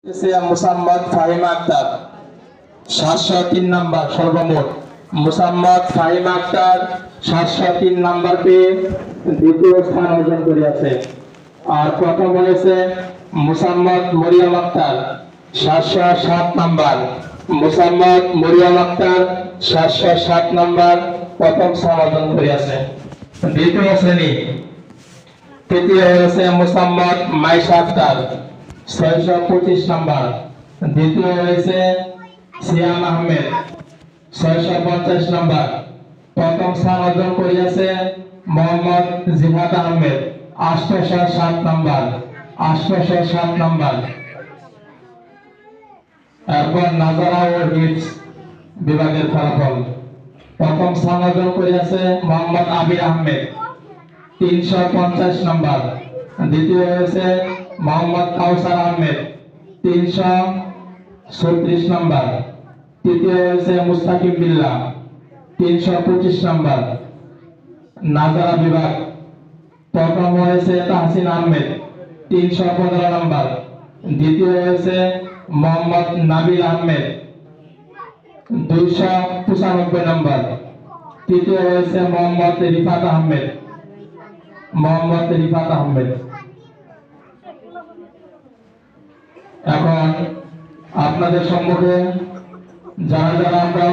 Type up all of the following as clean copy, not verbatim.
Musammat Fahim Akter 703 number সর্বমোট। Musammat Fahim Akter 703 number পেয়ে দ্বিতীয় স্থান অর্জন করিয়াছে। আর প্রথম হয়েছে মুসাম্মদ মরিয়ম আক্তার 707 নাম্বার। মুসাম্মদ মরিয়ম আক্তার 707 নাম্বার প্রথম স্থান অর্জন করিয়াছে। দ্বিতীয় শ্রেণী তৃতীয় হয়েছে মুসাম্মদ মাইশা আক্তার 625 নাম্বার। দ্বিতীয় হয়েছে সিয়াম আহমেদ 650 নাম্বার। প্রথম স্থান অর্জন করিয়াছে মোহাম্মদ জিহাদ আহমেদ 807 নাম্বার। 807 নাম্বার। এরপর নাজারা ও হিফজ বিভাগের ফলাফল। প্রথম স্থান অর্জন করিয়াছে মোহাম্মদ আবির আহমেদ 350 নাম্বার। দ্বিতীয় হয়েছে মোহাম্মদ কাউসার আহমেদ 336 নাম্বার। তৃতীয় হয়েছে মুস্তাকিম বিল্লাহ 325 নাম্বার। নাজারা বিভাগ প্রথম হয়েছে তাহসিন আহমেদ 315 নাম্বার। দ্বিতীয় হয়েছে মোহাম্মদ নাবিল আহমেদ 295 নাম্বার। তৃতীয় হয়েছে মোহাম্মদ রিফাত আহমেদ। এখন আপনাদের সম্মুখে যারা যারা আমরা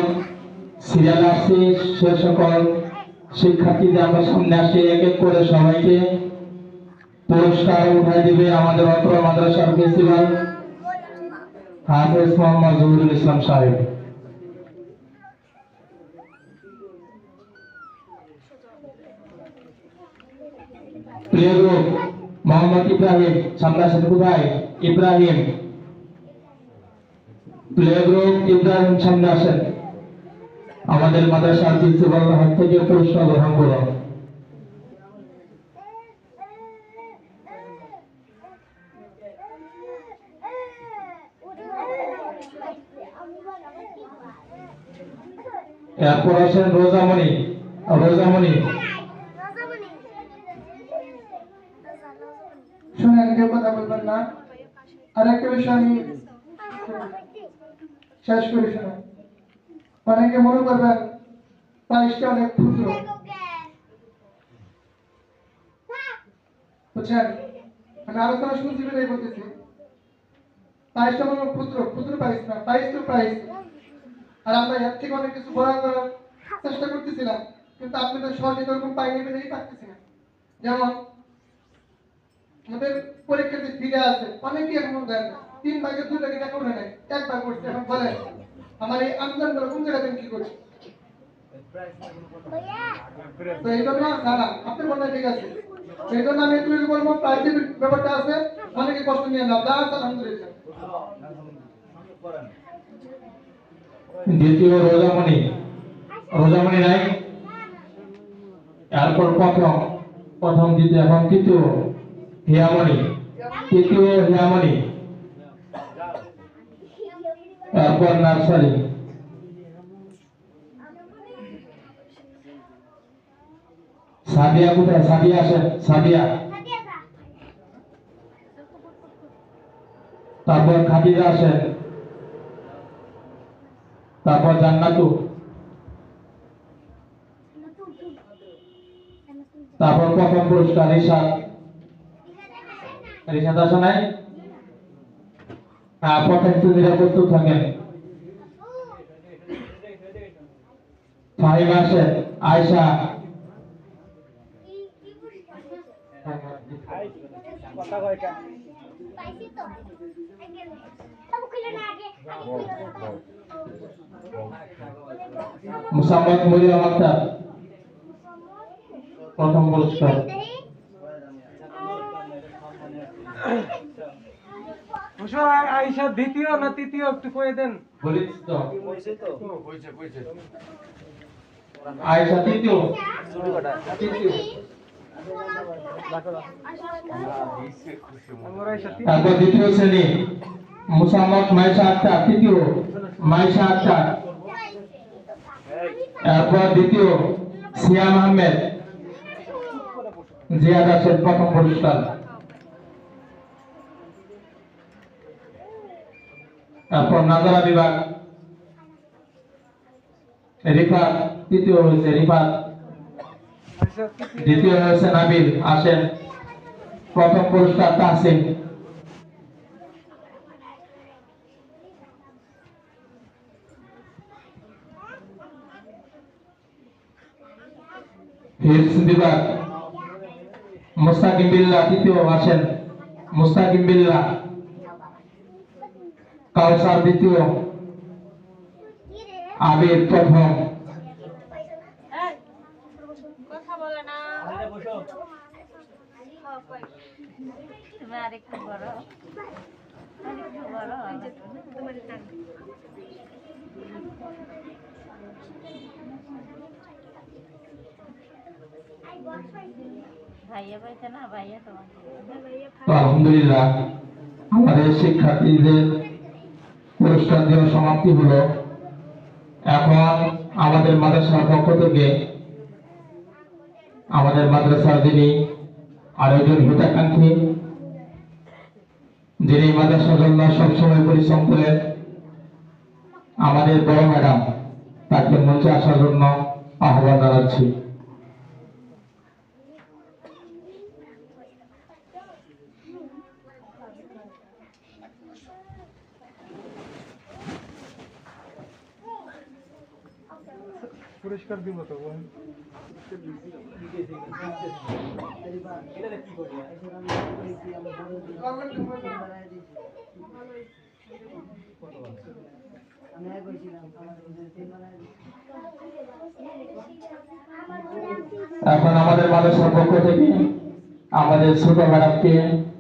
সিরিয়াল আসছি সে সকল শিক্ষার্থীদের আমরা সামনে আসি এক এক করে সবাইকে পুরস্কার উঠাই দিবে আমাদের অত্র মাদ্রাসার প্রিন্সিপাল হাফেজ মোহাম্মদ জহুরুল ইসলাম সাহেব। প্রিয় গ্রুপ মোহাম্মদ ইব্রাহিম সামনে আসেন ভাই। ইব্রাহিম প্রিয় গ্রুপ ইব্রাহিম সামনে আসেন। আমাদের মাদ্রাসার প্রিন্সিপাল হাত থেকে পুরস্কার গ্রহণ করুন। এরপর আসেন রোজামণি। শুনেন, কেউ কথা বলবেন না। আর একটা বিষয় আমি শেষ করি, শুনেন। অনেকে মনে করবেন প্রাইসটা অনেক ক্ষুদ্র, বুঝছেন? আমি আলোচনা শুনছি বলেই বলতেছি, প্রাইসটা মনে ক্ষুদ্র প্রাইস না, প্রাইস তো প্রাইস। আর আমরা এর থেকে অনেক কিছু বড় করার চেষ্টা করতেছিলাম, কিন্তু আপনাদের সহজে এরকম পাইনি বলেই পারতেছি না। যেমন আমাদের পরীক্ষার যে ফিরে আছে অনেকেই এখনো দেন না, 3 ভাগের 2 ভাগে টাকা উঠে নেয়, 1 ভাগ করছে। এখন বলেন আমার এই আমদান গুলো কোন জায়গা থেকে কি করছে? তো এই জন্য না আপনি বললে ঠিক আছে, সেই জন্য আমি একটু বলবো প্রাইভেট ব্যাপারটা আছে, অনেকে কষ্ট নিয়ে না। আলহামদুলিল্লাহ। দ্বিতীয় রোজামণি নাই। এরপর প্রথম দ্বিতীয়, এখন তৃতীয় হিয়ামণি। এরপর নার্সারি। সাদিয়া কোথায়? সাদিয়া আসেন। তারপর খাদিজা আসেন। তারপর জান্নাতু। তারপর প্রথম পুরস্কার রিশাদ আসে নাই? প্রথম শ্রেণীরা প্রস্তুত থাকেন। ফাহিম আসেন। আয়শা। মুসাম্মদ মরিয়ম আক্তার প্রথম পুরস্কার। আয়েশা দ্বিতীয় না তৃতীয় একটু কয়ে দেন। আয়েশা তৃতীয়। তারপর দ্বিতীয় শ্রেণী মুসাম্মদ মাইশা আক্তার তৃতীয়। এরপর দ্বিতীয় সিয়াম আহমেদ জিয়াদ আছেন প্রথম পুরস্কার। তারপর নাজারা বিভাগ রিফাত তৃতীয় হয়েছে রিফাত, দ্বিতীয় হয়েছে নাবিল। আসেন, প্রথম পুরস্কার তাহসিন। হিফজ বিভাগ মুস্তাকিম বিল্লাহ তৃতীয়। আসেন, মুস্তাকিম বিল্লাহ। কাউসার দ্বিতীয়, আবির প্রথম। কথা বলে না তুমি আরেকটু বড় ভাইয়া পাইছে না, ভাইয়া তোমাকে তো আলহামদুলিল্লাহ আমাদের শিক্ষার্থীদের পুরস্কার দেওয়া সমাপ্তি হলো। এখন আমাদের মাদ্রাসার পক্ষ থেকে আমাদের মাদ্রাসার যিনি আরেকজন হিতাকাঙ্ক্ষী, যিনি মাদ্রাসার জন্য সবসময় পরিশ্রম করেন, আমাদের বড় ম্যাডাম, তাকে মঞ্চে আসার জন্য আহ্বান জানাচ্ছি। পুরস্কার দিব তো এখন আমাদের মাদ্রাসার পক্ষ থেকে আমাদের ছোট ম্যাডামকে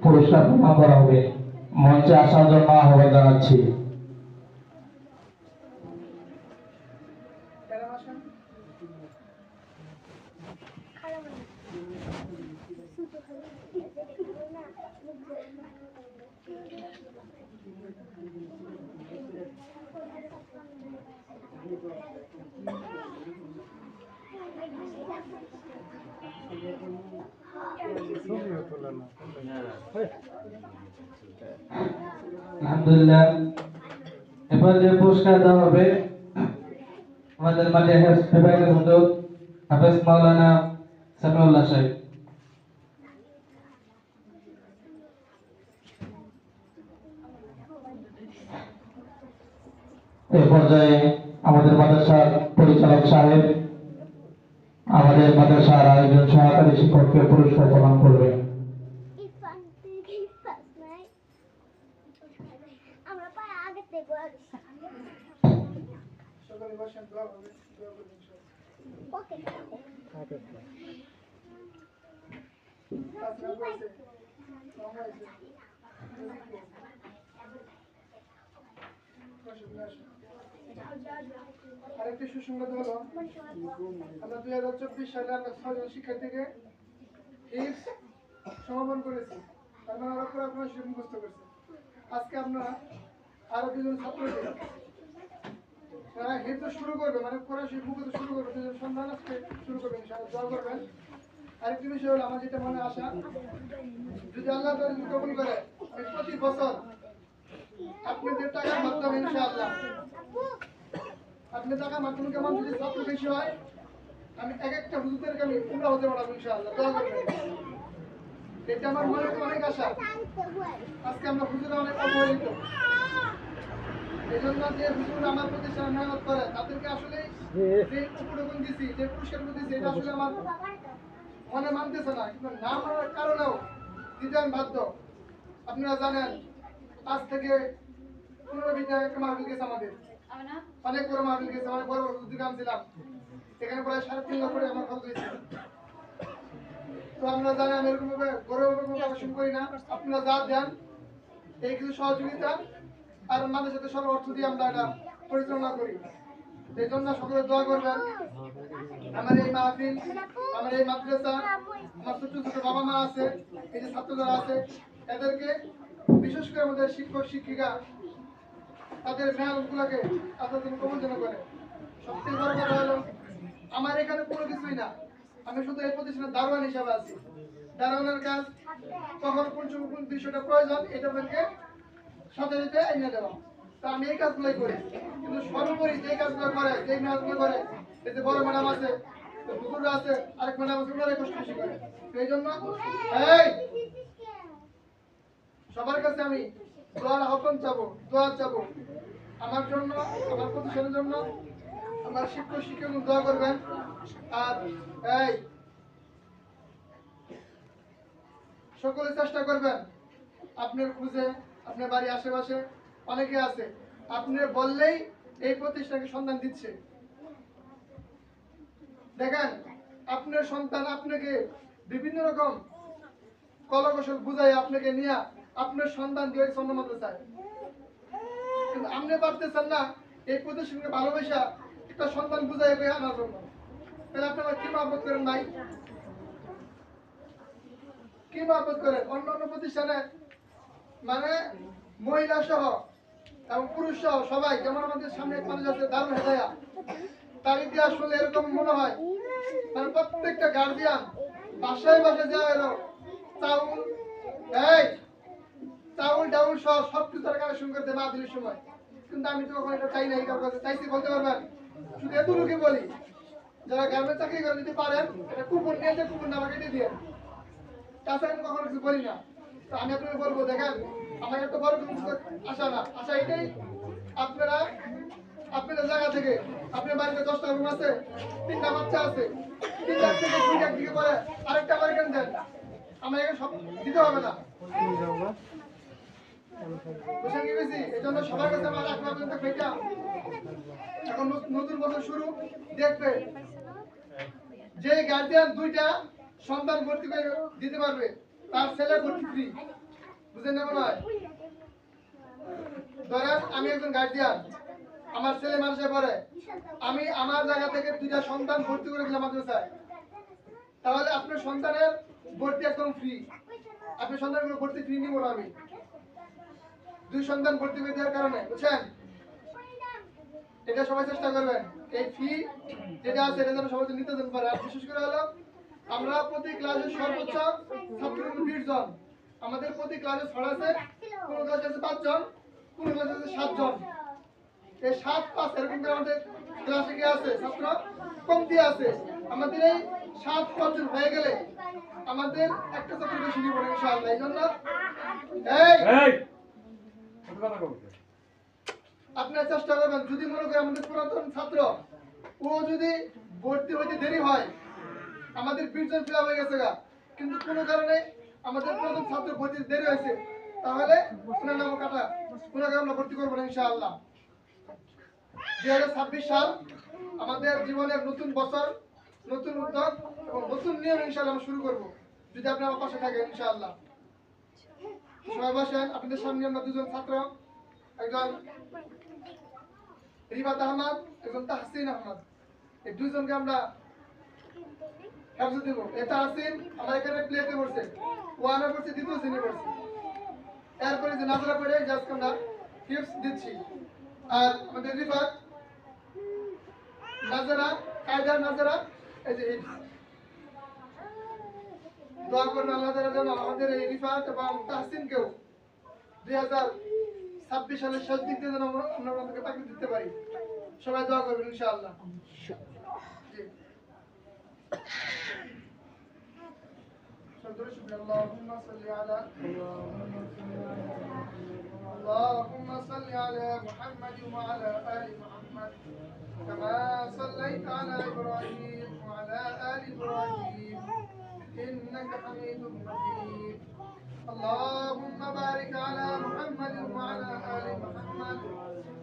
পুরস্কার প্রদান করা হবে। মঞ্চে আসার জন্য আহ্বান জানাচ্ছি। আলহামদুলিল্লাহ, এবার যে পুরস্কার দেওয়া হবে আমাদের মাঝে বিভাগের হুজুর হাফেজ মাওলানা সামিউল্লাহ সাহেব। এই পর্যায়ে আমাদের মাদ্রাসার পরিচালক সাহেব আমাদের মাদ্রাসার আরেকজন সহকারী শিক্ষককে পুরস্কার প্রদান করবেন। সকালে বসেন, দোয়া হবে, দোয়া করবেন আরেকটি সুসংবাদ হলো, আমরা 2024 সালে আমরা 6 জন শিক্ষার্থীকে হিফজ সমাপন করেছি। তার মানে ওরা পুরো আপনার শিক্ষা মুখস্থ করেছে। আজকে আমরা আরো 2 জন ছাত্রকে তারা হিফজ শুরু করবে, মানে পড়া মুখস্থ শুরু করবে, 2 জন সন্ধান আজকে শুরু করবে, ইনশাআল্লাহ দোয়া করবেন। আরেকটি বিষয় হলো, আমার যেটা মনে আশা, যদি আল্লাহ তাআলা কবুল করে, আমি প্রতি বছর আপনাদের টাকার মাধ্যমে ইনশাআল্লাহ, আপনি টাকার মাধ্যমে কেমন যদি ছাত্র বেশি হয়, আমি এক একটা হুজুরদেরকে আমি উমরা হতে পারবো ইনশাআল্লাহ, দোয়া করবেন। এটা আমার মনে অনেক আশা। আজকে আমরা হুজুরা অনেক অবহেলিত, এই জন্য যে হুজুর আমার প্রতিষ্ঠানে মেহনত করে তাদেরকে আসলে যে উপরোধন দিছি, যে পুরস্কারগুলো দিছি, এটা আসলে আমার মনে মানতেছে না, কিন্তু না মানার কারণেও দিতে আমি বাধ্য। আপনারা জানেন, আজ থেকে 15-20 একটা মাহফিল গেছে আমাদের, অনেক বড় মাহফিল গেছে, অনেক বড় বড় হুজুর ছিলাম, এখানে প্রায় 3.5 লাখ করে আমার খরচ হয়েছে। তো আপনারা জানেন আমি এরকম ভাবে বড় কোনো আকর্ষণ করি না, আপনারা যা দেন এই কিছু সহযোগিতা আর আমাদের সাথে সব অর্থ দিয়ে আমরা এটা পরিচালনা করি। এই জন্য সকলে দোয়া করবেন, আমার এই মাহফিল, আমার এই মাদ্রাসা, আমার ছোট ছোট বাবা মা আছে, এই যে ছাত্ররা আছে, এদেরকে বিশেষ করে আমাদের শিক্ষক শিক্ষিকা তাদের মেহনতগুলোকে আপনার জন্য কবুল যেন করে। সবথেকে বড় কথা হলো, আমার এখানে কোনো কিছুই না, আমি শুধু এই প্রতিষ্ঠানের দারোয়ান হিসাবে আছি। দারোয়ানের কাজ কখন কোন সময় কোন বিষয়টা প্রয়োজন এটা ওদেরকে সাথে সাথে এনে দেওয়া। তা আমি এই কাজগুলোই করি, কিন্তু সর্বোপরি যে কাজগুলো করে, যে কাজগুলো করে, এই যে বড় ম্যাডাম আছে, হুজুররা আছে, আরেক ম্যাডাম আছে, ওনারাই কষ্ট বেশি করে। সেই জন্য এই সবার কাছে আমি দোয়ার আহ্বান চাবো, দোয়া চাবো আমার জন্য, আমার প্রতিষ্ঠানের জন্য, আমার শিক্ষক শিক্ষক দোয়া করবেন। আর এই সকলে চেষ্টা করবেন, আপনার খুঁজে আপনার বাড়ির আশেপাশে অনেকে আছে, আপনি বললেই এই প্রতিষ্ঠানকে সন্ধান দিচ্ছে। দেখেন আপনার সন্তান আপনাকে বিভিন্ন রকম কলকৌশল বুঝাই আপনাকে নিয়ে আপনার সন্তান দিয়ে সন্ধান চায়, কিন্তু আপনি পারতেছেন না এই প্রতিষ্ঠানকে ভালোবাসা একটা সন্তান বুঝাই আনার জন্য। তাহলে আপনি আমার কি মহব্বত করেন ভাই, কি মহব্বত করেন? অন্য অন্য প্রতিষ্ঠানে মানে মহিলা সহ এবং পুরুষ সহ সবাই, যেমন আমাদের সামনে এক মানুষ আছে দারুণ হেদায়া, তার ইতিহাস শুনলে এরকম মনে হয় মানে প্রত্যেকটা গার্জিয়ান বাসায় বাসায় দেওয়া এলো চাউল, এই চাউল ডাউল সহ সবকিছু তারা কালেকশন করতে মাহফিলের সময়। কিন্তু আমি তো কখনো এটা চাই না, এই কারোর কাছে চাইছি বলতে পারবেন? শুধু এতটুকু বলি, যারা গার্মেন্টস চাকরি করে যদি পারেন এটা কুপন নিয়ে যে কুপন আমাকে দিয়ে দিয়ে, তাছাড়া আমি কখনো কিছু বলি না। তো আমি আপনাকে বলবো, দেখেন আমার এত বড় কিছু আশা না, আশা এটাই আপনারা আপনাদের জায়গা থেকে, আপনার বাড়িতে 10টা রুম আছে, 3টা বাচ্চা আছে, 3 লাখ থেকে 2 লাখ দিকে পরে আরেকটা বাড়ি কেন দেন, আমার এখানে সব দিতে হবে না। বুঝছেন কি বলছি? এই জন্য সবার কাছে আমার আগ্রহ থাকবে এটা, এখন নতুন বছর শুরু, দেখবে যে গার্জিয়ান 2টা সন্তান ভর্তি করে দিতে পারবে তার ছেলে ভর্তি ফ্রি। বুঝেন না মনে হয়? ধরেন আমি একজন গার্জিয়ান, আমার ছেলে মানুষে পড়ে, আমি আমার জায়গা থেকে 2টা সন্তান ভর্তি করে দিলাম মাদ্রাসায়, তাহলে আপনার সন্তানের ভর্তি একদম ফ্রি। আপনার সন্তানগুলো ভর্তি ফ্রি নিব না আমি, 2 সন্তান ভর্তি করে দেওয়ার কারণে। বুঝছেন? এটা সবাই চেষ্টা করবেন, এই ফি যেটা আছে এটা যেন সবাই নিতে দেন পারে। আর বিশেষ করে হলো আমরা প্রতি ক্লাসে সর্বোচ্চ ছাত্র 20 জন, আমাদের প্রতি ক্লাসে ছড়া আছে, কোন ক্লাসে আছে 5 জন, কোন ক্লাসে আছে 7 জন। এই 7-5 এরকম করে আমাদের ক্লাসে কি আছে ছাত্র কমতি আছে। আমাদের এই 7-5 জন হয়ে গেলে আমাদের একটা ছাত্র বেশি নিব না ইনশাআল্লাহ। এই জন্য এই আপনারা চেষ্টা করবেন, যদি মনে করেন আমাদের পুরাতন ছাত্র ও যদি ভর্তি হইতে দেরি হয়, আমাদের 20 জন ফিল হয়ে গেছে গা, কিন্তু কোনো কারণে আমাদের পুরাতন ছাত্র ভর্তি দেরি হয়েছে, তাহলে ওনার নাম কাটা, ওনাকে আমরা ভর্তি করবো না ইনশাআল্লাহ। 2026 সাল আমাদের জীবনের নতুন বছর, নতুন উদ্যোগ এবং নতুন নিয়ম ইনশাআল্লাহ আমরা শুরু করব, যদি আপনি আমার পাশে থাকেন ইনশাআল্লাহ। সবাই বসেন। আপনাদের সামনে আমরা 2 জন ছাত্র, একজন রিবাত আহমদ, একজন তাহসিন আহমদ, এই 2 জনকে আমরা হেফজ দেব। এটা আসিন আমরা এখানে প্লেতে পড়ছে, ওয়ানে পড়ছে, 2য় শ্রেণী পড়ছে। এরপরে যে নাজরা পড়ে জাস্ট আমরা টিপস দিচ্ছি। আর আমাদের রিফাত নাজরা, কায়দা নাজরা, এই যে দোয়া করবেন আল্লাহ তাআলা যেন আমাদের এই রিফাত এবং তাহসিনকেও 2026 সালের শেষ দিক দিয়ে যেন আমরা আপনাদেরকে চাকরি দিতে পারি। সবাই দোয়া করবেন ইনশাআল্লাহ। জি اللهم صل على محمد وعلى آل محمد كما صليت على إبراهيم وعلى آل إبراهيم إنك حميد مجيد. اللهم بارك على محمد وعلى آل محمد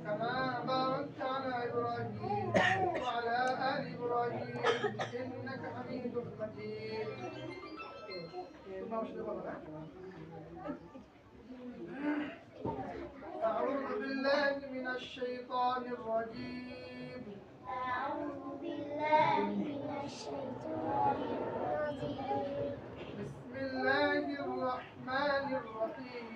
كما باركت على إبراهيم وعلى آل إبراهيم إنك حميد مجيد. أعوذ بالله من الشيطان الرجيم. أعوذ بالله من الشيطان الرجيم. بسم الله الرحمن الرحيم.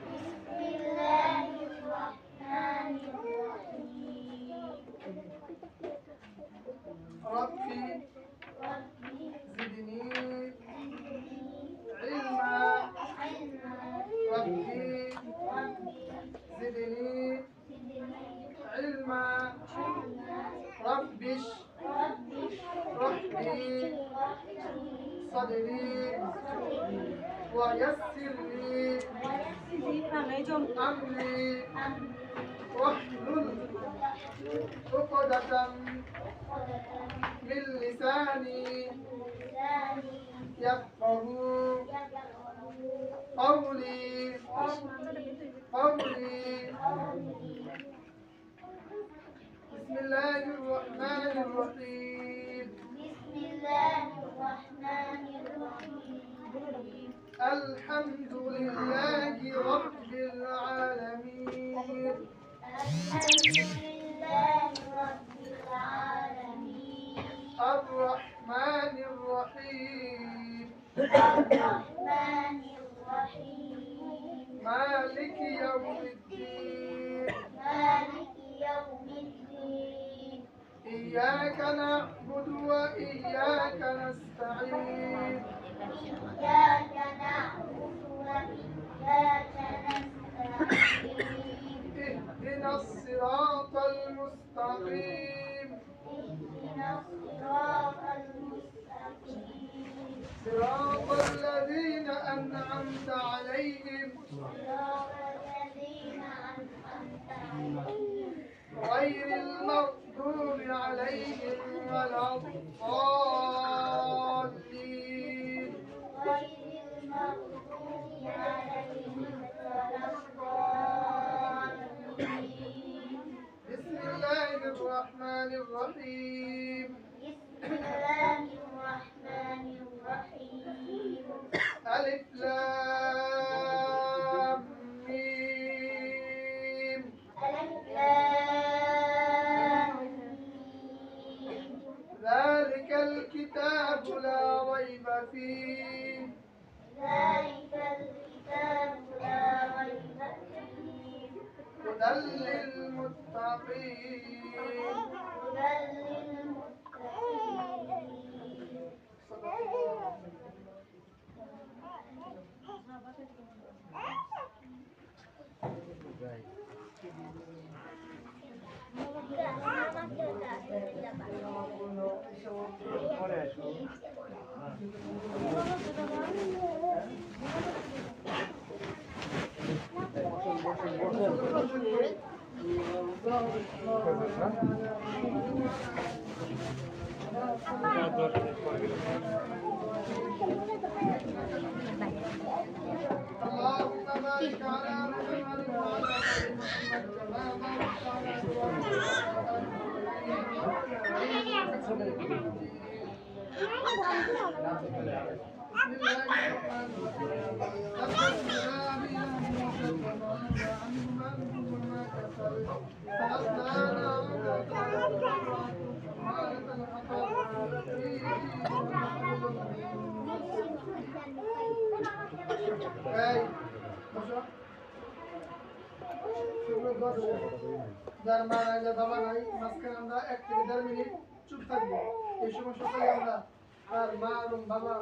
بسم الله الرحمن الرحيم. ربي ربي زدني علما. علما. ربي ربي زدني صدري ويسر لي أمري واحلل عقدة من لساني يفقه قولي بسم الله الرحمن الرحيم الحمد لله رب العالمين الرحمن الرحيم مالك يوم الدين إياك نعبد وإياك نستعين اهدنا الصراط المستقيم صراط الذين أنعمت عليهم غير المغضوب عليهم ولا الضالين بسم الله الرحمن الرحيم ألف لام ميم ذلك الكتاب لا ريب فيه هدى للمتقين صدق الله. اللهم بارك على محمد وعلى آل محمد كما باركت على إبراهيم. بسم الله الرحمن الرحيم. تبت يدا أبي لهب وتب ما أغنى عنه ماله وما كسب سيصلى نارا ذات لهب وامرأته حمالة যার মা নাই যার বাবা নাই মাঝখানে আমরা 1 থেকে 1.5 মিনিট চুপ থাকবো। এই সময় সকালে আমরা আর মা এবং বাবা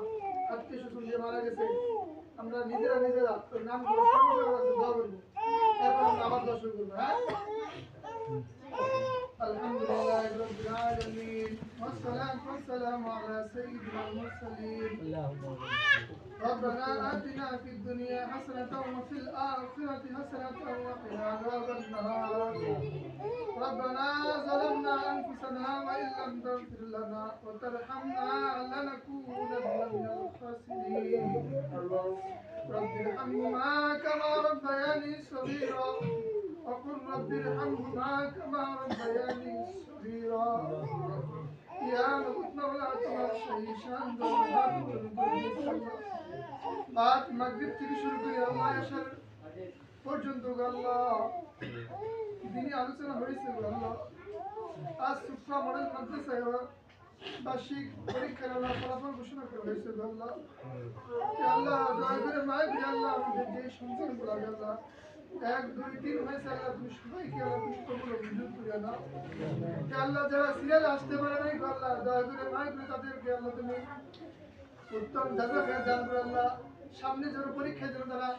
আত্মীয় স্বজন যে মারা গেছে আমরা নিজেরা ওর নামগুলো স্মরণ করে দোয়া করবো, এরপর আমরা আবার দোয়া শুরু করবো। হ্যাঁ, আলহামদুলিল্লাহ রাব্বিল আলামিন والصلاة والسلام على سيدنا المرسلين ربنا آتنا في الدنيا حسنة وفي الآخرة حسنة وقنا عذاب النار ربنا ظلمنا أنفسنا وإن لم تغفر لنا وترحمنا لنكونن من الخاسرين رب ارحمهما كما ربياني صغيرا وقل رب ارحمهما كما ربياني صغيرا يا مغفر لا تمشي شان بعد مغرب থেকে শুরু করে আল্লাহ আশার পর্যন্ত আল্লাহ দিনী আলোচনা হয়েছে আল্লাহ। আজ সুফা মডেল মাদ্রাসায় বার্ষিক পরীক্ষার আল্লাহ ফলাফল ঘোষণা করা হয়েছে আল্লাহ। আল্লাহ দয়া করে মায় করে আল্লাহ আমাদের যে সন্তানগুলো আল্লাহ 1, 2, 3 হয়েছে আল্লাহ তুমি সবাইকে আল্লাহ তুমি কবুল মঞ্জুর করে নাও। আল্লাহ যারা সিরিয়ালে আসতে পারে নাই আল্লাহ দয়া করে মায় করে তাদেরকে আল্লাহ তুমি উত্তম জাযাকে দান করে আল্লাহ। সামনে যারা পরীক্ষায় যারা তারা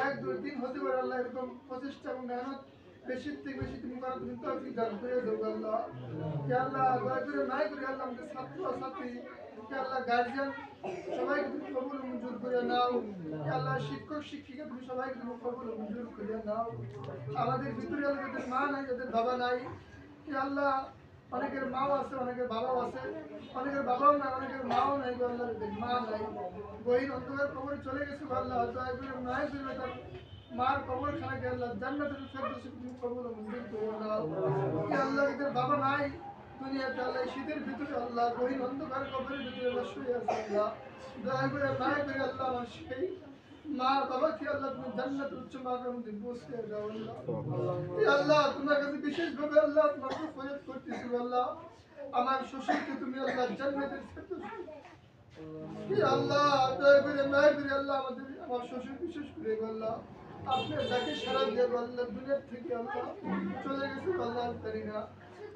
1, 2, 3 হতে পারে আল্লাহ, এরকম প্রচেষ্টা এবং মেহনত বেশি থেকে বেশি তুমি করো, তুমি তৌফিক দান করে দাও আল্লাহ। ইয়া আল্লাহ দয়া করে নাই করে আল্লাহ আমাদের ছাত্র ছাত্রী, ইয়া আল্লাহ গার্জিয়ান সবাইকে তুমি কবুল মঞ্জুর করে নাও। ইয়া আল্লাহ শিক্ষক শিক্ষিকা তুমি সবাইকে তুমি কবুল মঞ্জুর করে নাও। আমাদের ভিতরে আল্লাহ যাদের মা নাই, যাদের বাবা নাই, ইয়া আল্লাহ অনেকের মাও আছে, অনেকের বাবাও আছে, অনেকের বাবাও নাই, অনেকের মাও নাই গো আল্লাহ, যাদের মা নাই, গহীন অন্ধকার কবরে চলে গেছে গো আল্লাহ, দয়া করে মায়ের জন্য তার মার কবর খানাকে আল্লাহ জান্নাতের ফেরদৌসে তুমি কবুল মঞ্জুর করে নাও। ইয়া আল্লাহ যাদের বাবা নাই দুনিয়াতে আল্লাহ এই শীতের ভিতরে আল্লাহ গহীন অন্ধকার কবরের ভিতরে আল্লাহ শুয়ে আছে আল্লাহ, দয়া করে মায়ের করে আল্লাহ আমার সেই মা বাবাকে আল্লাহ তুমি জান্নাতের উচ্চ মাকাম মধ্যে পৌঁছে দাও আল্লাহ। ইয়া আল্লাহ তোমার কাছে বিশেষভাবে আল্লাহ তোমাকে ফরিয়াদ করতেছি আল্লাহ, আমার শ্বশুরকে তুমি আল্লাহ জান্নাতের ফেরদৌসে, ইয়া আল্লাহ দয়া করে মায়ের করে আল্লাহ আমাদের আমার শ্বশুর বিশেষ করে আল্লাহ আপনার যাকে সারা দিয়ে আল্লাহ দুনিয়ার থেকে আল্লাহ চলে গেছে আল্লাহ জানি না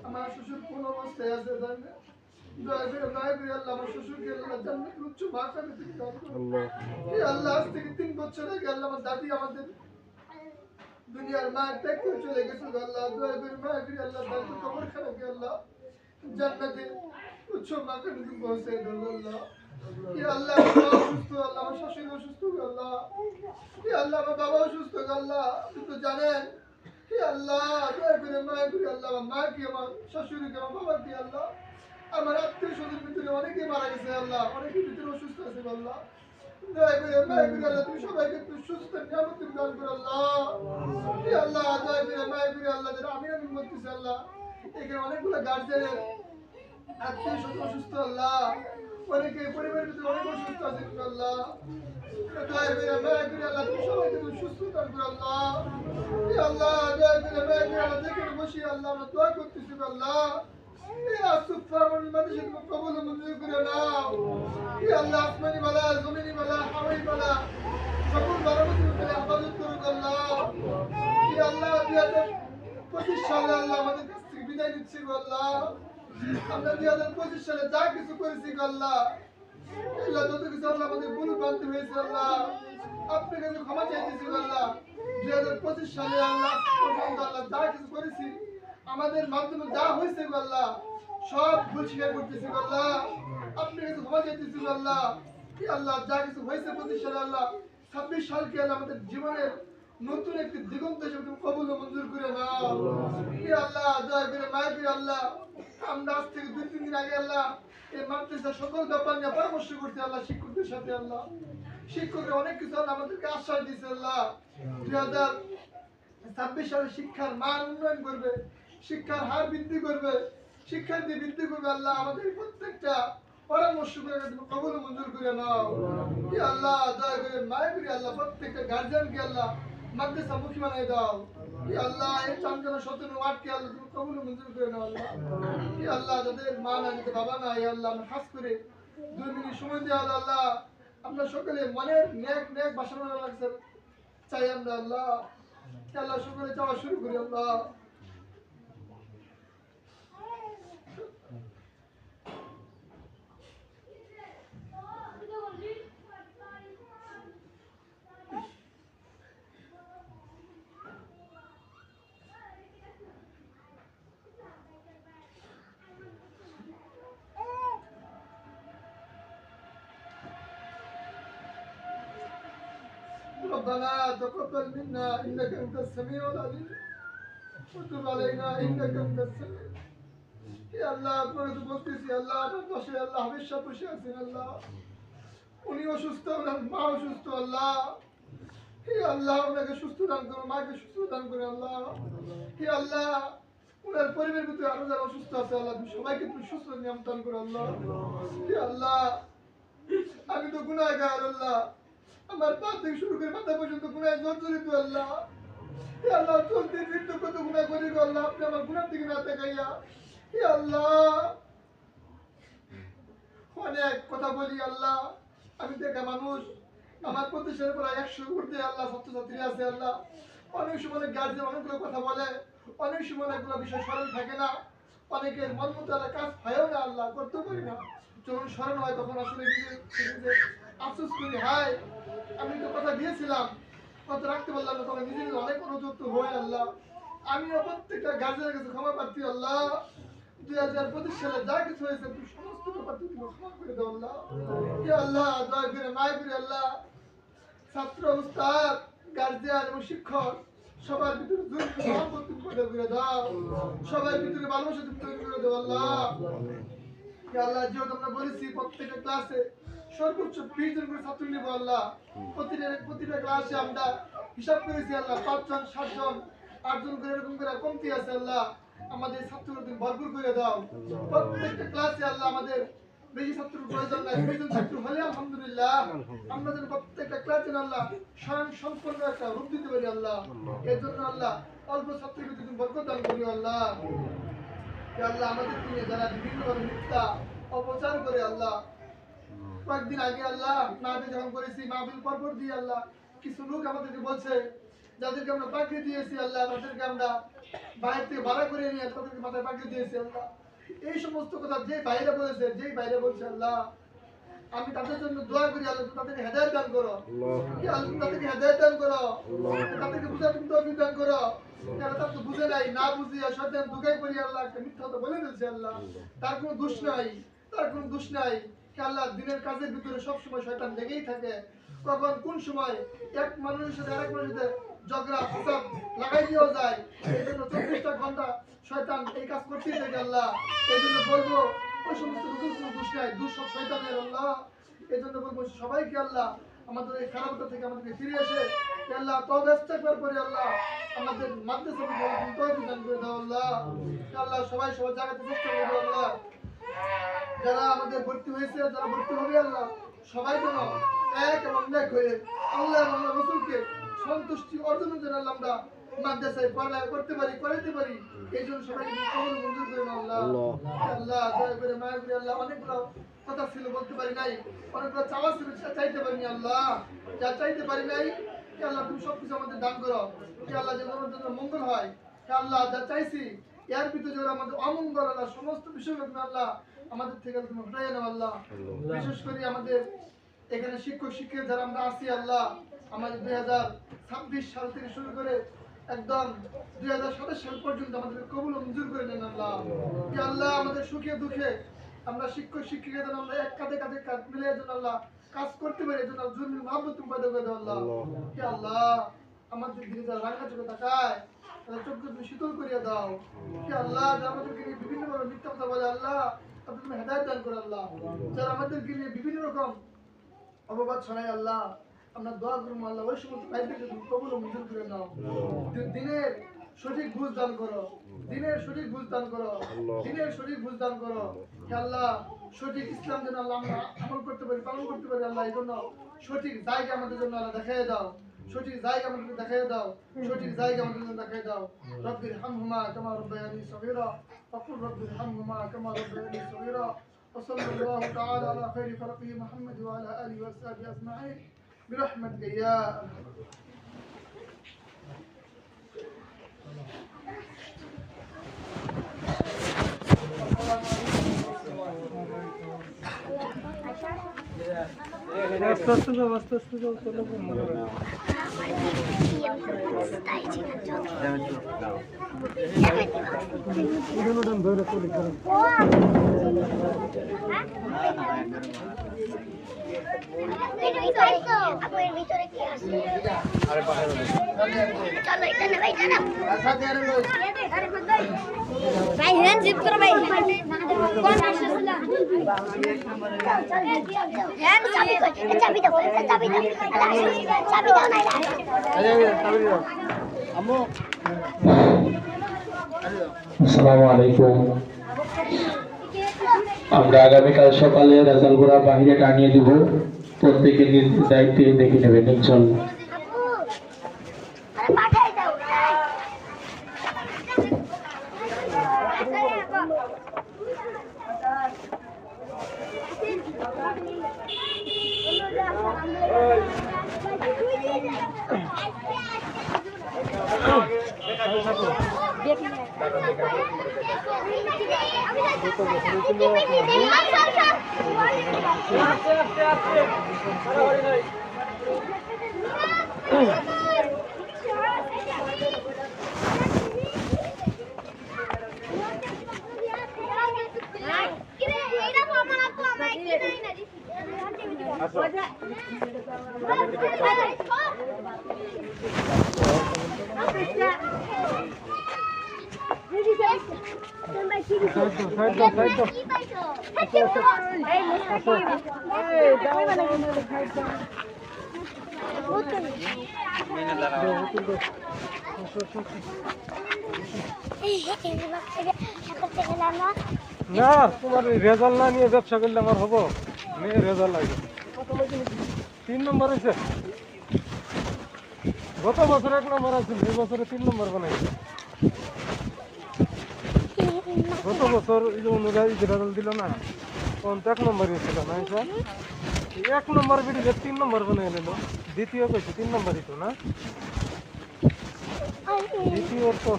আমার শ্বশুর কোন অবস্থায় আছে জানি না, দয়া করে মায়ের করে আল্লাহ আমার শ্বশুরকে আল্লাহ জান্নাতের উচ্চ মাকামে থেকে দাও আল্লাহ। ইয়া আল্লাহ আজ থেকে 3 বছর আগে আল্লাহ আমার দাদি আমাদের দুনিয়ার মায়ের ত্যাগ করে চলে গেছে আল্লাহ, দয়া করে মায়ের করে আল্লাহ দাদির কবর খানাকে আল্লাহ জান্নাতে উচ্চ মাকামে তুমি পৌঁছে দাও আল্লাহ। ইয়া আল্লাহ আমার মা অসুস্থ আল্লাহ, আমার শাশুড়ি অসুস্থ আল্লাহ, ইয়া আল্লাহ আমার বাবা অসুস্থ আল্লাহ, আপনি তো জানেন। ইয়া আল্লাহ দয়া করে মায়ের করে আল্লাহ আমার মাকে, আমার শাশুড়িকে, আমার বাবাকে আল্লাহ, আমার আত্মীয় স্বজনের ভিতরে অনেকে মারা গেছে আল্লাহ, অনেকের ভিতরে অসুস্থ আছে আল্লাহ, দয়া করে মায়ের করে আল্লাহ তুমি সবাইকে তুমি সুস্থ নিয়ামত তুমি দান করো আল্লাহ। ইয়া আল্লাহ দয়া করে মায়ের করে আল্লাহ যারা আমি বলতেছি আল্লাহ, এখানে অনেকগুলো গার্জেনের আত্মীয় স্বজন অসুস্থ আল্লাহ, অনেকে পরিবারের ভিতরে অনেক অসুস্থ আছে আল্লাহ, দয়া করে মায়া করে আল্লাহ তুমি সবাইকে তুমি সুস্থ দান করো আল্লাহ। ইয়া আল্লাহ দয়া করে মায়া করে আল্লাহ যেখানে বসি আল্লাহ আমরা দোয়া করতেছি আল্লাহ, এই আসুফা আমার মাঝে তুমি কবুল মঞ্জুর করে নাও। ইয়া আল্লাহ আসমানি বালা জমিনি বালা হাওয়াই বালা সকল বালা তুমি হেফাজত করো আল্লাহ। ইয়া আল্লাহ 2025 সালে আল্লাহ আমাদের কাছ থেকে বিদায় নিচ্ছি আল্লাহ, আমরা 2025 সালে যা কিছু করেছি আল্লাহ, আল্লাহ যত কিছু আল্লাহ আমাদের ভুল ভ্রান্তি হয়েছে আল্লাহ আপনার কাছে ক্ষমা চাইতেছি আল্লাহ। 2025 সালে আল্লাহ পর্যন্ত আল্লাহ যা কিছু করেছি আমাদের মাধ্যমে যা হয়েছে আল্লাহ সব ভুল স্বীকার করতেছি আল্লাহ, আপনার কাছে ক্ষমা চাইতেছি আল্লাহ। কি আল্লাহ যা কিছু হয়েছে 25 সালে আল্লাহ 26 সালকে আল্লাহ আমাদের জীবনের নতুন একটি দিগন্ত হিসেবে তুমি কবুল ও মঞ্জুর করে নাও। কি আল্লাহ দয়া করে মায়া করে আল্লাহ আমরা আজ থেকে 2-3 দিন আগে আল্লাহ এই মাদ্রাসার সকল ব্যাপার নিয়ে পরামর্শ করতে আল্লাহ শিক্ষকদের সাথে আল্লাহ, শিক্ষকরা অনেক কিছু আল্লাহ আমাদেরকে আশ্বাস দিয়েছে আল্লাহ 2026 সালে শিক্ষার মান উন্নয়ন করবে, শিক্ষার হার বৃদ্ধি করবে, শিক্ষার্থী বৃদ্ধি করবে আল্লাহ আমাদের প্রত্যেকটা পরামর্শ করে তুমি কবুল ও মঞ্জুর করে নাও। কি আল্লাহ দয়া করে মায়া করে আল্লাহ প্রত্যেকটা গার্জিয়ানকে আল্লাহ মাদ্রাসা মুখী বানিয়ে দাও। কি আল্লাহ এই চাঞ্চনা 17 ওয়ার্ডকে আল্লাহ তুমি কবুল ও মঞ্জুর করে নাও আল্লাহ। কি আল্লাহ যাদের মা নাই, যাদের বাবা নাই আল্লাহ আমরা খাস করে 2 মিনিট সময় দেওয়া আল্লাহ আমরা সকলে মনের নেক নেক বাসনা লাগছে চাই আমরা আল্লাহ। কি আল্লাহ সকলে চাওয়া শুরু করি আল্লাহ। ربنا تقبل منا انك انت السميع العليم وتب علينا انك انت السميع। يا الله আপনারা তো বলতেছি আল্লাহ আপনার পাশে আল্লাহ হামেশা বসে আছেন আল্লাহ, উনি অসুস্থ ওনার মা অসুস্থ আল্লাহ। হে আল্লাহ ওনাকে সুস্থ দান করো, মাকে সুস্থ দান করো আল্লাহ। হে আল্লাহ ওনার পরিবারের ভিতরে আরো যারা অসুস্থ আছে আল্লাহ তুমি সবাইকে তুমি সুস্থ নিয়ামত দান করো আল্লাহ। হে আল্লাহ আমি তো গুনাহগার আল্লাহ, আমার পা থেকে শুরু করে মাথা পর্যন্ত গুনাহে জর্জরিত আল্লাহ। হে আল্লাহ চলতে ফিরতে কত গুনাহ করি গো আল্লাহ, আপনি আমার গুনাহ থেকে না তাকাইয়া হে আল্লাহ অনেক কথা বলি আল্লাহ, আমি দেখা মানুষ, আমার প্রতিষ্ঠানের প্রায় 100 ঊর্ধ্বে আল্লাহ ছাত্রছাত্রী আছে আল্লাহ, অনেক সময় গার্জিয়ান অনেকগুলো কথা বলে, অনেক সময় অনেকগুলো বিষয় স্মরণ থাকে না, অনেকের মন মতো কাজ হয়ও না আল্লাহ, করতে পারি না, যখন স্মরণ হয় তখন আসলে নিজে আফসোস করি হায় আমি তো কথা দিয়েছিলাম কথা রাখতে পারলাম না, তখন নিজে অনেক অনুযুক্ত হয় আল্লাহ। আমিও প্রত্যেকটা গার্জেনের কাছে ক্ষমা প্রার্থী আল্লাহ। 2025 সালে যা কিছু হয়েছে তুমি সমস্ত ব্যাপার তুমি ক্ষমা করে দাও আল্লাহ। ইয়া আল্লাহ দয়া করে মায়া করে আল্লাহ ছাত্র উস্তাদ গার্জিয়ান এবং শিক্ষক সবার ভিতরে মহব্বত তুমি পয়দা করে দাও, সবার ভিতরে ভালোবাসা তুমি তৈরি করে দাও আল্লাহ। ইয়া আল্লাহ যেহেতু আমরা বলেছি প্রত্যেকটা ক্লাসে সর্বোচ্চ 20 জন করে ছাত্র নিব আল্লাহ। প্রতিটা ক্লাসে আমরা হিসাব করেছি আল্লাহ 5 জন 7 জন 8 জন করে এরকম করে কমতি আছে আল্লাহ। আমাদের ছাত্রদের তুমি ভরপুর করে দাও। প্রত্যেকটা ক্লাসে আল্লাহ আমাদের বেশি ছাত্রের প্রয়োজন নাই, 20 জন ছাত্র হলে আলহামদুলিল্লাহ। আমরা যেন প্রত্যেকটা ক্লাসে আল্লাহ স্বয়ং সম্পূর্ণ একটা রূপ দিতে পারি আল্লাহ। এর জন্য আল্লাহ অল্প ছাত্রকে তুমি বরকত দান করি আল্লাহ। ইয়া আল্লাহ আমাদেরকে নিয়ে যারা বিভিন্নভাবে মিথ্যা অপচার করে আল্লাহ, কয়েকদিন আগে আল্লাহ মাহফিল যখন করেছি মাহফিল পরপর দিয়ে আল্লাহ কিছু লোক আমাদেরকে বলছে যাদেরকে আমরা পাঠিয়ে দিয়েছি আল্লাহ, তাদেরকে আমরা বাইরে থেকে ভাড়া করে নিয়ে তাদেরকে মাথায় পাঠিয়ে দিয়েছি আল্লাহ। এই সমস্ত কথা যে বাইরে বলেছে, যেই বাইরে বলছে আল্লাহ, আমি তাদের জন্য দোয়া করি আল্লাহ তাদেরকে হেদায়েত দান করো, আল্লাহ তাদেরকে হেদায়েত দান করো, তাদেরকে বুঝার তুমি তৌফিক দান করো। তারা তো বুঝে নাই, না বুঝিয়া শয়তান দুগাই করি আল্লাহ একটা মিথ্যা কথা বলে ফেলছে আল্লাহ। তার কোনো দোষ নাই, তার কোনো দোষ নাই। আল্লাহ দিনের কাজের ভিতরে সবসময় শয়তান লেগেই থাকে। কখন কোন সময় এক মানুষের সাথে আরেক মানুষের সাথে ঝগড়া ফাসাদ লাগাই দেওয়া যায়। এই জন্য 24টা ঘন্টা শয়তান এই কাজ করতেই থাকে আল্লাহ। এই জন্য বলবো ওই সমস্ত লোকের কোনো দোষ নাই, দোষ সব শয়তানের আল্লাহ। এই জন্য বলবো সবাইকে আল্লাহ আমাদের এই খারাপটা থেকে আমাদেরকে ফিরে এসে আল্লাহ তওবা ইস্তেগফার করে আল্লাহ আমাদের মাদ্রাসাকে তৌফিক দান করে দাও আল্লাহ। আল্লাহ সবাই সবার জায়গাতে চেষ্টা করবো আল্লাহ। যারা আমাদের ভর্তি হয়েছে, যারা ভর্তি হবে আল্লাহ, সবাই যেন এক এবং এক হয়ে আল্লাহ এবং আল্লাহ রাসূলকে সন্তুষ্টি অর্জনের জন্য আল্লাহ আমরা মাদ্রাসায় পড়ালেখা করতে পারি, করাইতে পারি। এই জন্য সবাইকে কবুল মঞ্জুর করে নাও আল্লাহ। আল্লাহ দয়া করে মায়া করে আল্লাহ অনেকগুলো কথা ছিল বলতে পারি নাই, অনেকগুলো চাওয়া ছিল চাইতে পারিনি আল্লাহ। যা চাইতে পারি নাই আল্লাহ তুমি সবকিছু আমাদের দান করো। আল্লাহ যেন আমাদের জন্য মঙ্গল হয়। আল্লাহ যা চাইছি এর ভিতরে যারা আমাদের অমঙ্গল আল্লাহ সমস্ত বিষয়গুলো তুমি আল্লাহ আমাদের থেকে তুমি হটাই নাও আল্লাহ। বিশেষ করে আমাদের এখানে শিক্ষক শিক্ষিকা যারা আমরা আছি আল্লাহ, আমাদের 2026 সাল থেকে শুরু করে একদম 2027 সাল পর্যন্ত আমাদের কবুল মঞ্জুর করে নেন আল্লাহ। আল্লাহ আমাদের সুখে দুঃখে আমরা শিক্ষক শিক্ষিকা যেন আমরা এক কাঁধে কাঁধে কাঁধ মিলে যেন আল্লাহ কাজ করতে পারি, যেন জুলুম মহব্বত তুমি পয়দা করে দাও আল্লাহ। আল্লাহ আমাদের দিকে যারা রাঙা চোখে তাকায় তাদের চোখকে তুমি শীতল করিয়া দাও। আল্লাহ যারা আমাদেরকে নিয়ে বিভিন্ন ভাবে মিথ্যা কথা বলে আল্লাহ তাদের তুমি হেদায়েত দান করো আল্লাহ। যারা আমাদেরকে নিয়ে বিভিন্ন রকম অপবাদ ছড়ায় আল্লাহ, আমরা দোয়া করবো আল্লাহ ওই সমস্ত ভাইদেরকে তুমি কবুল মঞ্জুর করে নাও। দিনের সঠিক বুঝ দান করো, দিনের সঠিক বুঝ দান করো, দিনের সঠিক বুঝ দান করো। আল্লাহ সঠিক ইসলাম যেন আল্লাহ আমরা আমল করতে পারি, পালন করতে পারি আল্লাহ। এই জন্য সঠিক জায়গা আমাদের জন্য আল্লাহ দেখাই দাও, সঠিক জায়গা আমাদের দেখাই দাও, সঠিক জায়গা আমাদের জন্য দেখাই দাও। রব্বির হামহুমা কামা রাব্বায়ানি সগীরা ওয়াকুল রব্বির হামহুমা কামা রাব্বায়ানি সগীরা وصلى الله تعالى على خير خلقه محمد وعلى اله وصحبه اجمعين برحمتك يا ভিতরে কি আছে? চলো এখানে ভাই দাঁড়াও ভাই, হ্যান্ড জিপ করো ভাই। কোন আসছিল? হ্যান্ড চাবি কই? চাবি দাও, চাবি দাও, চাবি দাও না। আম্মু আসসালামু আলাইকুম। আমরা আগামীকাল সকালে রেজাল্টগুলো বাহিরে টানিয়ে দিব, প্রত্যেকে নিজ দায়িত্বে দেখে নেবেন ইনশাল্লাহ। আরে পাঠাই দাও। না তোমার রেজাল্ট না নিয়ে ব্যবসা করলে আমার হবো মেয়ে রেজাল্ট লাগবে 3 নম্বর হয়েছে গত বছর 1 নম্বর আছে এই বছরে 3 নম্বর বানাইছে গত বছর এই যে অনুযায়ী রেজাল্ট দিল না তখন 1 নম্বর হয়েছিল না স্যার 1 নম্বর বেরিয়ে 3 নম্বর বানাই নিল দ্বিতীয় কইছে 3 নম্বর দিত না দ্বিতীয় তো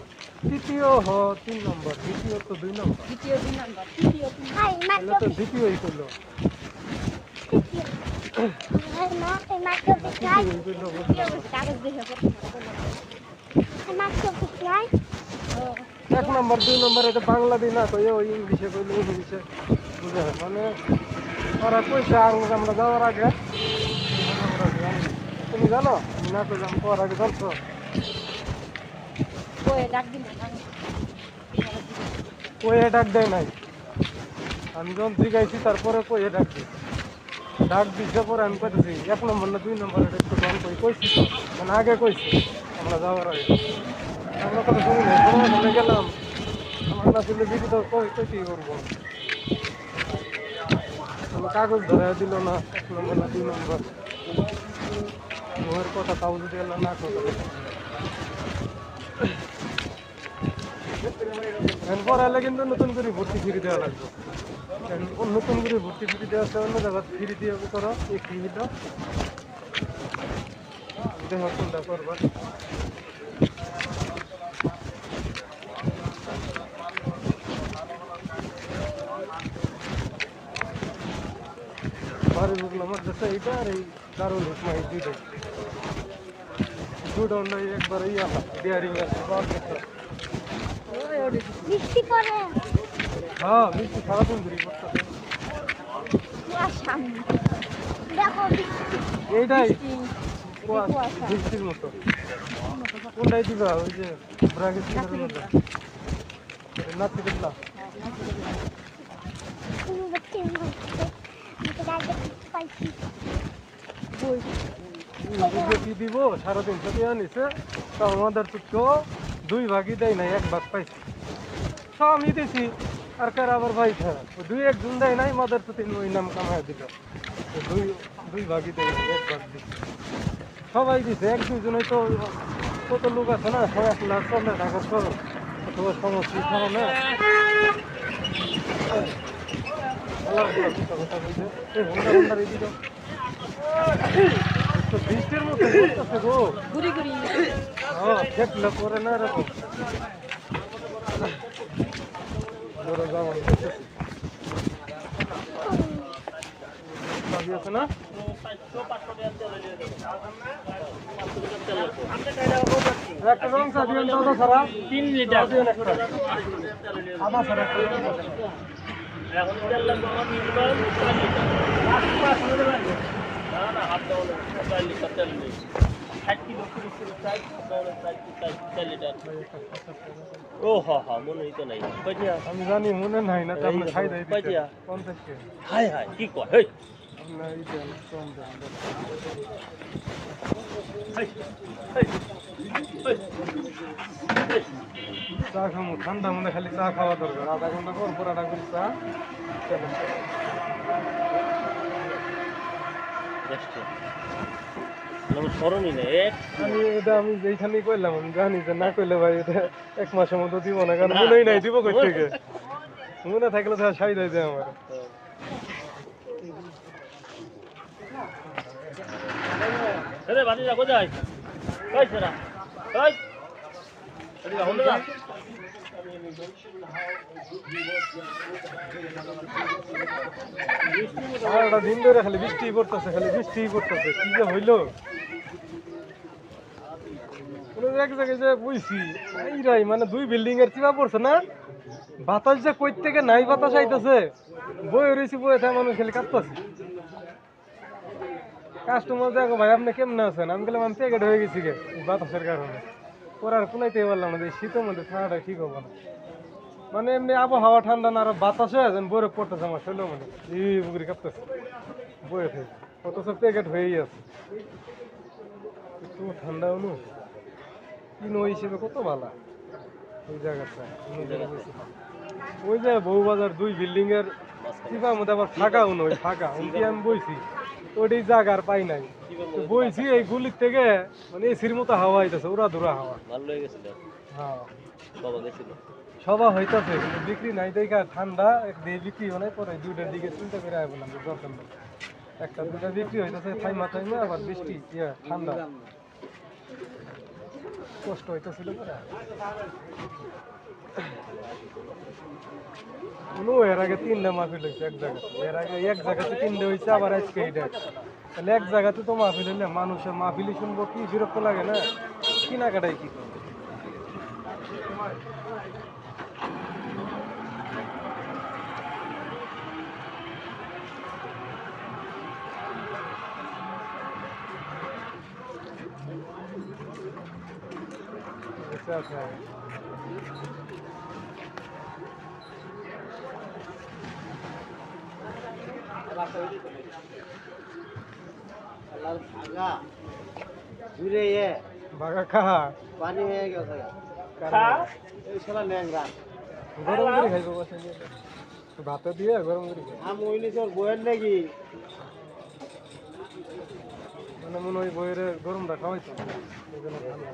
তৃতীয় 3 নম্বর দ্বিতীয় তো 2 নম্বর তাহলে তো দ্বিতীয়ই করলো এক নম্বর 2 নম্বর এটা বাংলা দিই না কই ওই ইংলিশে কইলে ইংলিশে বুঝে মানে ওরা কইছে আমরা যাওয়ার আগে তুমি জানো না কইলাম পর আগে জানছো কয়ে ডাক দেয় নাই আমি যখন জিগাইছি তারপরে কয়ে ডাক দিছে পরে আমি কইতেছি 1 নম্বর না 2 নম্বর এটা একটু কম কইছি তো মানে আগে কইছি আমরা যাওয়ার আগে আমরা কথা শুনি না সময় গেলাম আমার না ছিল বিধি তো কইতেই করবো কাগজ ধরে দিল না 1 নম্বর না 2 নম্বর ওর কথা তাও যদি এলো না কথা পড়ালে কিন্তু নতুন করে ভর্তি ফিরে দেওয়া লাগবে নতুন করে ভর্তি ফিরে দেওয়া আছে অন্য জায়গা ফিরে দিয়ে করো এই ফিরিটা দেহ কোনটা করবা বাড়ি বুঝলাম আমার দেশে এইটা আর এই দারুল হুকমা এই দুটো একবার ইয়ালা ডিয়ারিং আছে মিষ্টি করে হ্যাঁ মিষ্টি সারাদিন ঘুরি করতে দেখো এইটাই বৃষ্টির মতো কোনটাই দিবা ওই যে ব্রাগের মধ্যে নাচি দেখলা তুমি বলতে পাইছি কি দিব সারাদিন ছবি আনিছে তো আমাদের তো 2 ভাগই দেয় নাই 1 ভাগ পাইছি সব আমি দিছি আর কার আবার ভাই থাকে 2-1 জন দেয় নাই মাদার তো 3 ওই নাম কামায় দিল 2 ভাগই দেয় 1 ভাগ দিছে সবাই দিছে 1-2 জনই তো কত লোক আছে না সবাই আসলে চলে ঢাকা শহর তো সমস্যা খাও না বৃষ্টির মতো করতেছে গো ঘুরি হ্যাঁ দেখলে পরে না এরকম আছে না একটা রং দিবেন দাদা সারা 3 লিটার আদা সারা এখন তেল লাগবে আমার মিনিমাম 4 লিটার না না হাত দাও 4 লিটার তেল নেই 60 কিলো 30 কিলো চাই 4 লিটার ও হ্যাঁ মনে হইতো নাই কইয়া আমি জানি মনে নাই না আপনি খাই দেই কইয়া 50 কে হাই হাই কি কয় হেই আপনি এই তেল কম দেন হেই চা খামু ঠান্ডা মনে খালি চা খাওয়া দরকার আধা ঘন্টা পর পরাটা করে চা আমি যেখানেই কইলাম আমি জানি যে না কইলে ভাই এটা 1 মাসের মতো দিব না কারণ মনেই নাই দিব কই থেকে মনে থাকলে তো সাই দেয় আমার আরে বাড়ি যাবো যাই কই সেরা কই আরে হলো না আর দিন ধরে খালি বৃষ্টি পড়তেছে কি যে হইলো এক জায়গায় যে বুঝছি এইরাই মানে 2 বিল্ডিং এর চিপা পড়ছে না বাতাস যে কই থেকে নাই বাতাস আইতেছে বয়ে রয়েছি বয়ে মানুষ খালি কাঁপতেছে কাস্টমার দেখো ভাই আপনি কেমনে আছেন, আমি গেলাম আমি প্যাকেট হয়ে গেছি গে এই বাতাসের কারণে, পরে আর কুলাইতে পারলাম না, এই শীতের মধ্যে ঠান্ডাটা ঠিক হবো না। মানে এমনি আবহাওয়া ঠান্ডা না, আর বাতাসে যেন বরফ পড়তেছে আমার শরীরের মধ্যে, এই বুকুরি কাঁপতেছে বয়ে থেকে, অথচ প্যাকেট হয়েই আছে। একটু ঠান্ডা হলো কিনো হিসেবে কত ভালো ওই জায়গাটা। ওই যে বউবাজার 2 বিল্ডিং এর চিপার মধ্যে আবার ফাঁকা উনো, ওই ফাঁকা উনকি আমি বইছি, তো ওই জায়গা আর পাই নাই, তো বইছি এই গুলির থেকে, মানে এসির মতো হাওয়া হইতেছে, ওরা ধরা হাওয়া। ভালো হয়ে গেছিল, হ্যাঁ বাবা গেছিল। সবা হইতেছে কিন্তু বিক্রি নাই, দেখা ঠান্ডা দিয়ে বিক্রি হয় নাই, পরে 2টার দিকে চিন্তা করে আয় বললাম দরকার নেই, 1টা 2টা বিক্রি হইতেছে থাইমা থাইমা, আবার বৃষ্টি ঠান্ডা কষ্ট হইতেছিল। কোনো এর আগে 3টা মাহফিল হয়েছে এক জায়গাতে, এর আগে এক জায়গাতে 3টে হয়েছে, আবার আজকে এইটা। তাহলে এক জায়গাতে তো মাহফিল হইলে মানুষের মাহফিলই শুনবো, কি বিরক্ত লাগে না, কেনাকাটাই কি করবো। আচ্ছা বাগা খা পানি হয়ে গেছে, এই শালা ন্যাংরা গরম করে খাইব, বসে ভাতে দিয়ে গরম করে খাই। আম ওই নিচে বইয়ের নাকি মানে মনে হয় বইয়ের গরমটা খাওয়াইতো, এই জন্য ঠান্ডা।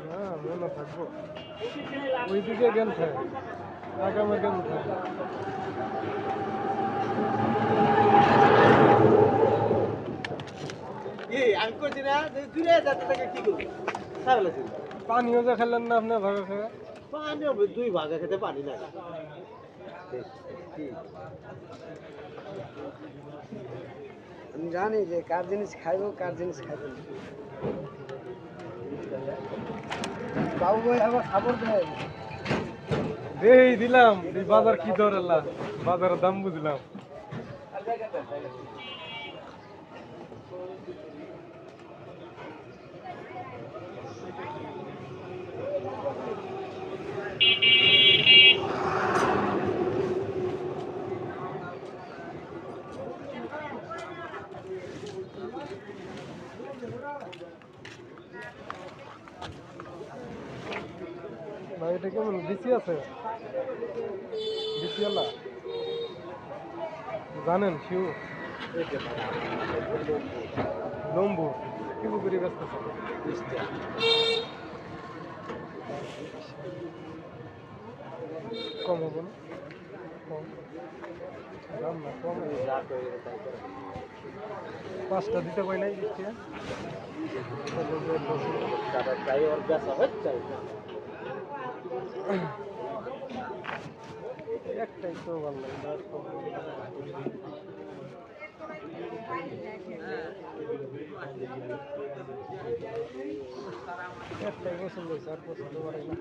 হ্যাঁ মনে থাকবো, ওই দিকে গেম খায়, আগামের গেম খায়। আমি করছি না দূরে যাতে তাকে কি করবো, পানিও যে খেলেন না আপনি ভাগে খায়, পানি 2 ভাগে খেতে পানি না। আমি জানি যে কার জিনিস খাইব কার জিনিস খাইব না। বাবু ভাই আবার খবর দেয়, এই দিলাম এই বাজার কি দর আল্লাহ, বাজারের দাম বুঝলাম। ভাই এটা কেমন বিসি আছে, বিসি আল্লাহ জানেন শিউ লম্বু কি করে ব্যস্ত কম হবো না, কম দাম না কম, 5টা দিতে পাই নাই বৃষ্টি, একটাই তো ভালো লাগে। একটাই পছন্দ হয়েছে, আর পছন্দ করে না।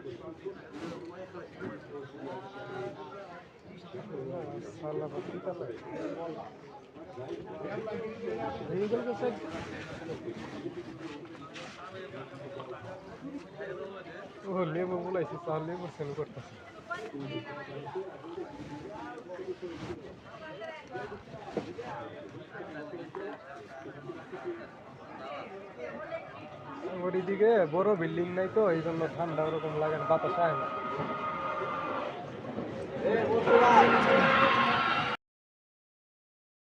সালা ভর্তি কালা ভেহিকল के साथ ও লেবু বলাইছি, তাহলে লেবু সেল করতেছে। ওইদিকে বড় বিল্ডিং নাই তো, এই জন্য ঠান্ডা ওরকম লাগে না, বাতাস আয় না।